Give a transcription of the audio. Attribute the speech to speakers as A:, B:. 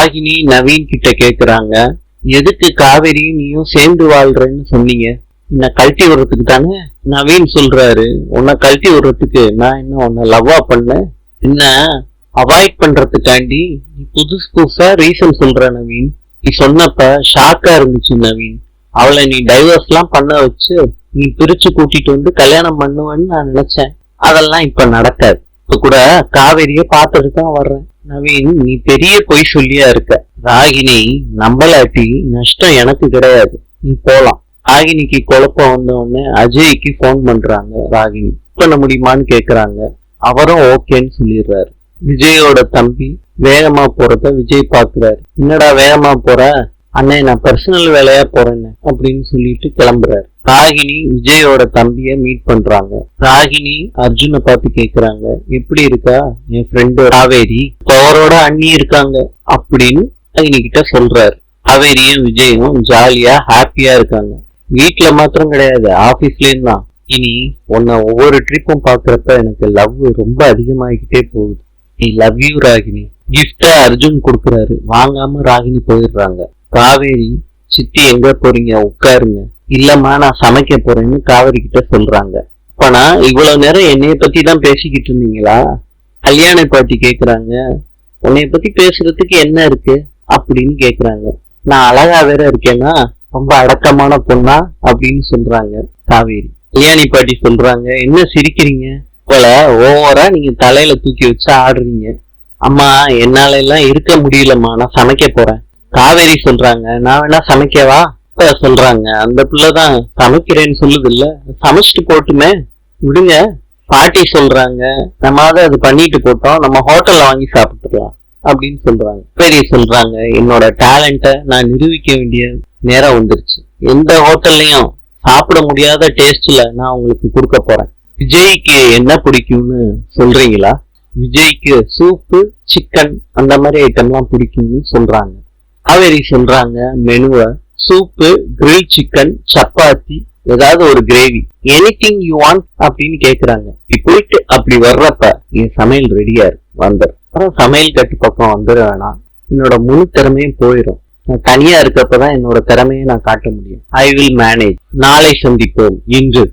A: ராகினி நவீன் கிட்ட கேக்குறாங்க, எதுக்கு காவேரியும் நீயும் சேர்ந்து வாழ்றேன்னு சொன்னீங்க? என்ன கழட்டி விடுறதுக்கு தானே? நவீன் சொல்றாரு, உன்னை கழட்டி விடுறதுக்கு நான் என்ன உன்னை லவ்வா பண்ணேன்? என்ன அவாய்ட் பண்றதுக்காண்டி நீ புதுசா ரீசன் சொல்ற நவீன். நீ சொன்னப்ப ஷாக்கா இருந்துச்சு நவீன். அவளை நீ டைவர்ஸ் எல்லாம் பண்ண வச்சு நீ பிரிச்சு கூட்டிட்டு வந்து கல்யாணம் பண்ணுவேன்னு நான் நினைச்சேன். அதெல்லாம் இப்ப நடக்காது. இப்ப கூட காவேரிய பாத்துட்டு தான் வர்றேன். நவீன், நீ பெரிய பொய் சொல்லியா இருக்க. ராகினி நம்பலாட்டி நஷ்டம் எனக்கு கிடையாது, நீ போலாம். ராகினிக்கு குழப்பம் வந்த உடனே அஜய்க்கு போன் பண்றாங்க. ராகினி பண்ண முடியுமான்னு கேக்குறாங்க. அவரும் ஓகேன்னு சொல்லிடுறாரு. விஜயோட தம்பி வேகமா போறத விஜய் பாக்குறாரு. என்னடா வேகமா போற? அண்ணே நான் பர்சனல் வேலையா போறேன்னு அப்படின்னு சொல்லிட்டு கிளம்புறாரு. ராகினி விஜயோட தம்பிய மீட் பண்றாங்க. ராகினி அர்ஜுனை பார்த்து கேக்குறாங்க, எப்படி இருக்கா என் ஃப்ரெண்டு காவேரி? அவரோட அண்ணி இருக்காங்க அப்படின்னு ராகினி கிட்ட சொல்றாரு. காவேரியும் விஜயும் ஜாலியா ஹாப்பியா இருக்காங்க. வீட்டுல மாத்திரம் கிடையாது, ஆபீஸ்லயும் தான். இனி உன்னை ஒவ்வொரு ட்ரிப்பும் பாக்குறப்ப எனக்கு லவ் ரொம்ப அதிகமாகிக்கிட்டே போகுது. I love you Ragini. Gift Arjun கொடுக்குறாரு. வாங்காம ராகினி போயிடுறாங்க. காவேரி, சித்தி எங்க போறீங்க? உட்காருங்க. இல்லம்மா நான் சமைக்க போறேன்னு காவேரி கிட்ட சொல்றாங்க. அப்பனா இவ்வளவு நேரம் என்னைய பத்தி தான் பேசிக்கிட்டு இருந்தீங்களா? கல்யாண பாட்டி கேக்குறாங்க. உன்னைய பத்தி பேசுறதுக்கு என்ன இருக்கு அப்படின்னு கேக்குறாங்க. நான் அழகா வேற இருக்கேன்னா, ரொம்ப அடக்கமான பொண்ணா அப்படின்னு சொல்றாங்க காவேரி. கல்யாணி பாட்டி சொல்றாங்க, என்ன சிரிக்கிறீங்க? போல ஓவரா நீங்க தலையில தூக்கி வச்சு ஆடுறீங்க. அம்மா என்னால எல்லாம் இருக்க முடியலம்மா, நான் சமைக்க போறேன். காவேரி சொல்றாங்க, நான் வேணா சமைக்கவா? சொல்றாங்க, அந்த பிள்ளைதான் சமைக்கிறேன்னு சொல்லுது இல்ல, சமைச்சிட்டு போட்டுமே விடுங்க. பாட்டி சொல்றாங்க, நம்ம அது பண்ணிட்டு போட்டோம், நம்ம ஹோட்டல்ல வாங்கி சாப்பிட்டுக்கலாம் அப்படின்னு சொல்றாங்க. காவேரி சொல்றாங்க, என்னோட டேலண்ட நான் நிரூபிக்க வேண்டிய நேரம் வந்துருச்சு. எந்த ஹோட்டல்லையும் சாப்பிட முடியாத டேஸ்ட்ல நான் உங்களுக்கு கொடுக்க போறேன். விஜய்க்கு என்ன பிடிக்கும்னு சொல்றீங்களா? விஜய்க்கு சூப்பு, சிக்கன் அந்த மாதிரி ஐட்டம் எல்லாம் பிடிக்கும்னு சொல்றாங்க. காவேரி சொல்றாங்க, மெனுவை சூப்பு, கிரில் சிக்கன், சப்பாத்தி, ஏதாவது ஒரு கிரேவி, எனிதிங் யூ வாண்ட் அப்படின்னு கேக்குறாங்க. போயிட்டு அப்படி வர்றப்ப என் சமையல் ரெடியா இருக்கு, வந்துடும். அப்புறம் சமையல் கட்டு பக்கம் வந்துட வேணாம், என்னோட முழு திறமையும் போயிடும். நான் தனியா இருக்கப்பதான் என்னோட திறமையை நான் காட்ட முடியும். I will manage. நாளை சந்திப்போம். இன்று